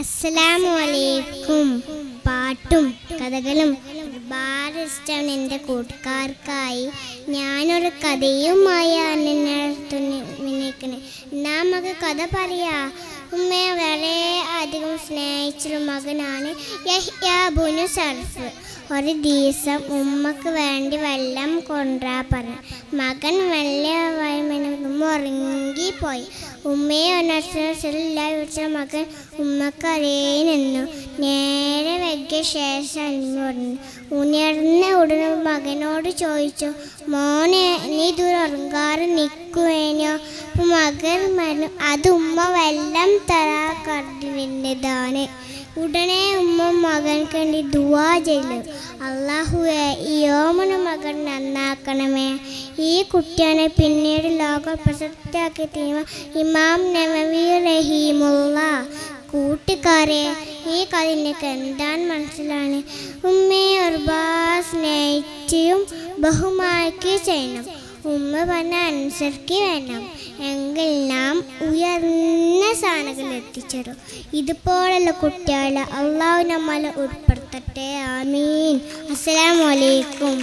അസ്സലാമു അലൈക്കും. പാട്ടും കഥകളും ഒരുപാട് ഇഷ്ടമാണ് എൻ്റെ കൂട്ടുകാർക്കായി. ഞാനൊരു കഥയുമായി അന്വേഷിക്കണേ. നമുക്ക് കഥ പറയാ. ഉമ്മയെ വളരെ അധികം സ്നേഹിച്ചൊരു മകനാണ് യഹ്യാ ബുനു സർഫ്. ഒരു ദിവസം ഉമ്മക്ക് വേണ്ടി വെള്ളം കൊണ്ടുവരാ പറഞ്ഞു. മകൻ ഉമ്മ ഉറങ്ങിപ്പോയി. ഉമ്മയെ ഉണർച്ച മകൻ ഉമ്മക്കരയെ നിന്നു. നേരെ വെക്കിയ ശേഷം ഉണർന്ന ഉടനെ മകനോട് ചോദിച്ചു, മോനെ നീ ദൂരം ഉറങ്ങാറ് നിൽക്കുവേനോ? മകൻ പറഞ്ഞു, അത് ഉമ്മ വെള്ളം തരാ കണ്ടിതാണ്. ഉടനെ ഉമ്മ മകൻക്ക് വേണ്ടി ദുആ ചെയ്തു. അല്ലാഹുവേ, ഈ ഓമന മകൻ നന്നാക്കണമേ. ഈ കുട്ടിയാണ് പിന്നീട് ലോക പ്രശസ്തിയാക്കി തീരുന്ന ഇമാം നവവി റഹിമുള്ള. കൂട്ടുകാരെ, ഈ കഥ എനിക്ക് എന്താണ് മനസ്സിലാണ്? ഉമ്മയെ ഒരുപാട് സ്നേഹിച്ചും ബഹുമാനിക്കുകയും ചെയ്യണം. ഉമ്മ പറഞ്ഞ അനുസരിക്കുക വേണം. എങ്കിൽ നാം ഉയർന്ന സ്ഥാനങ്ങളിൽ എത്തിച്ചേരും. ഇതുപോലുള്ള കുട്ടികളെ അള്ളാഹു നമ്മളെ ഉൾപ്പെടുത്തട്ടെ. ആമീൻ. അസ്സലാമു അലൈക്കും.